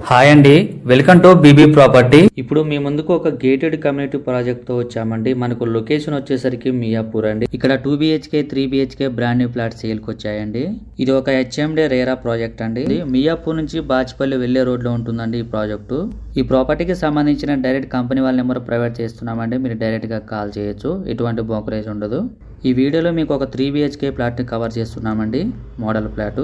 Hi అండి, welcome to BB property. ఇప్పుడు మీ ముందుకు ఒక గేటెడ్ కమ్యూనిటీ ప్రాజెక్ట్ తో వచ్చామండి. మనకు లొకేషన్ వచ్చేసరికి మియాపూర్ అండి. ఇక్కడ 2 BHK 3 BHK brand new flat sale కి వచ్చాయండి. ఇది ఒక HMD రేరా ప్రాజెక్ట్ అండి. మియాపూర్ నుంచి బాచ్పల్లి వెళ్లే రోడ్ లో ఉంటుందండి ఈ ప్రాజెక్టు. ఈ ప్రాపర్టీకి సంబంధించిన డైరెక్ట్ కంపెనీ వాళ్ళ నెంబర్ ప్రొవైడ్ చేస్తున్నామండి. మీరు డైరెక్ట్ గా కాల్ చేయొచ్చు, ఎటువంటి బ్రోకరేజ్ ఉండదు. ఈ వీడియోలో మీకు ఒక 3 BHK ఫ్లాట్ ని కవర్ చేస్తున్నామండి, మోడల్ ఫ్లాట్.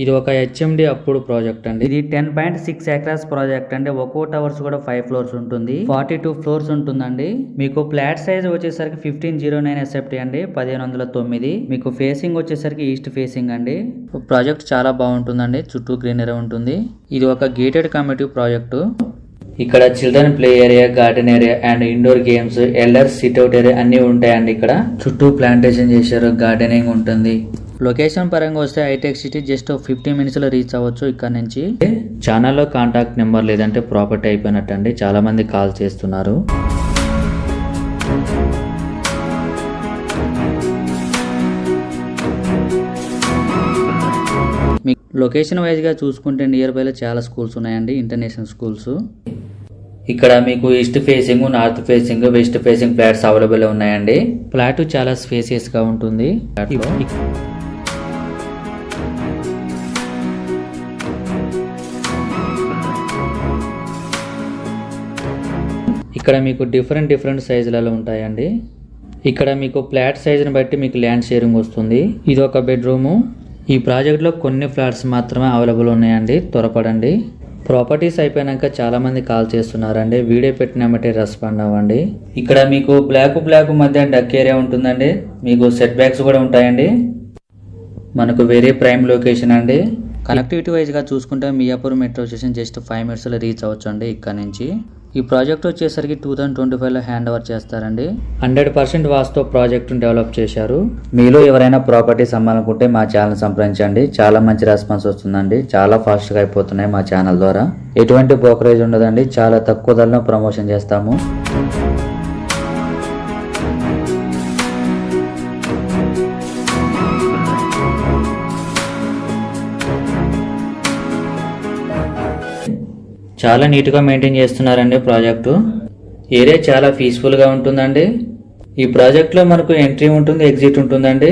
ఇది ఒక HMD అప్పుడు ప్రాజెక్ట్ అండి. ఇది 10.6 acres ప్రాజెక్ట్ అండి. ఒక్కో టవర్స్ కూడా 5 ఫ్లోర్స్ ఉంటుంది, 42 ఫ్లోర్స్ ఉంటుందండి. మీకు ఫ్లాట్ సైజ్ వచ్చేసరికి 1509 SFT అండి, 1509. మీకు ఫేసింగ్ వచ్చేసరికి ఈస్ట్ ఫేసింగ్ అండి. ప్రాజెక్ట్ చాలా బాగుంటుందండి, చుట్టూ గ్రీనరీ ఉంటుంది. ఇది ఒక గేటెడ్ కమ్యూనిటీ ప్రాజెక్టు. ఇక్కడ children play area, garden area and indoor games, elders sit out area అన్ని ఉంటాయండి. ఇక్కడ చుట్టూ ప్లాంటేషన్ చేశారు, గార్డెనింగ్ ఉంటుంది. లొకేషన్ పరంగా వస్తే హైటెక్ సిటీ జస్ట్ 15 minutes లో రీచ్ అవ్వచ్చు ఇక్కడ నుంచి. ఛానల్లో కాంటాక్ట్ నెంబర్ లేదంటే ప్రాపర్టీ అయిపోయినట్టండి, చాలా మంది కాల్ చేస్తున్నారు. మీ లొకేషన్ వైజ్ గా చూసుకుంటే నియర్ బై లో చాలా స్కూల్స్ ఉన్నాయండి, ఇంటర్నేషనల్ స్కూల్స్. ఇక్కడ మీకు east facing, north facing, west facing flats available ఉన్నాయండి. ఫ్లాట్ చాలా స్పేసియస్ గా ఉంటుంది. ఇక్కడ మీకు డిఫరెంట్ సైజులలో ఉంటాయండి. ఇక్కడ మీకు ఫ్లాట్ సైజుని బట్టి మీకు ల్యాండ్ షేరింగ్ వస్తుంది. ఇది ఒక బెడ్రూము. ఈ ప్రాజెక్ట్లో కొన్ని ఫ్లాట్స్ మాత్రమే అవైలబుల్ ఉన్నాయండి, త్వరపడండి. ప్రాపర్టీస్ అయిపోయాక చాలా మంది కాల్ చేస్తున్నారండి, వీడియో పెట్టినామంటే రెస్పాండ్ అవ్వండి. ఇక్కడ మీకు బ్లాక్ మధ్య డక్ ఏరియా ఉంటుందండి. మీకు సెట్ బ్యాక్స్ కూడా ఉంటాయండి. మనకు వెరీ ప్రైమ్ లొకేషన్ అండి. కనెక్టివిటీ వైజ్గా చూసుకుంటే Miyapur metro station just 5 minutes లో రీచ్ అవ్వచ్చు అండి ఇక్కడ నుంచి. ఈ ప్రాజెక్ట్ వచ్చేసరికి 2025లో హ్యాండ్ ఓవర్ చేస్తారండి. 100% వాస్తు ప్రాజెక్టును డెవలప్ చేశారు. మీలో ఎవరైనా ప్రాపర్టీస్ అమ్మాలనుకుంటే మా ఛానల్ సంప్రదించండి. చాలా మంచి రెస్పాన్స్ వస్తుందండి, చాలా ఫాస్ట్గా అయిపోతున్నాయి మా ఛానల్ ద్వారా. ఎటువంటి బ్రోకరేజ్ ఉండదండి, చాలా తక్కువ ధరలో ప్రమోషన్ చేస్తాము. చాలా నీట్గా మెయింటైన్ చేస్తున్నారండి ప్రాజెక్టు. ఏరియా చాలా పీస్ఫుల్గా ఉంటుందండి. ఈ ప్రాజెక్ట్లో మనకు ఎంట్రీ ఉంటుంది, ఎగ్జిట్ ఉంటుందండి.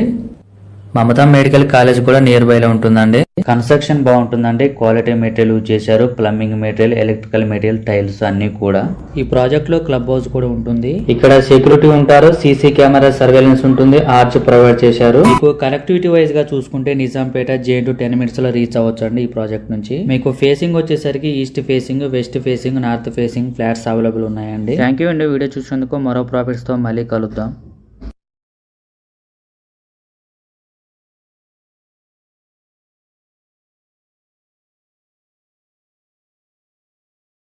మమతా మెడికల్ కాలేజ్ కూడా నియర్ బై లో ఉంటుందండి. కన్స్ట్రక్షన్ బాగుంటుందండి, క్వాలిటీ మెటీరియల్ యూజ్ చేశారు, plumbing material, electrical material, tiles అన్ని కూడా. ఈ ప్రాజెక్ట్ లో క్లబ్ హౌస్ కూడా ఉంటుంది. ఇక్కడ సెక్యూరిటీ ఉంటారు, సీసీ కెమెరా సర్వేలెన్స్ ఉంటుంది, ఆర్చ్ ప్రొవైడ్ చేశారు. మీకు కనెక్టివిటీ వైజ్ గా చూసుకుంటే నిజాంపేట J2 10 minutes లో రీచ్ అవ్వచ్చు అండి ఈ ప్రాజెక్ట్ నుంచి. మీకు ఫేసింగ్ వచ్చేసరికి east facing, west facing, north facing flats available ఉన్నాయండి. థ్యాంక్ యూ అండి వీడియో చూసినందుకు. మరో ప్రాఫిట్స్ తో మళ్ళీ కలుద్దాం.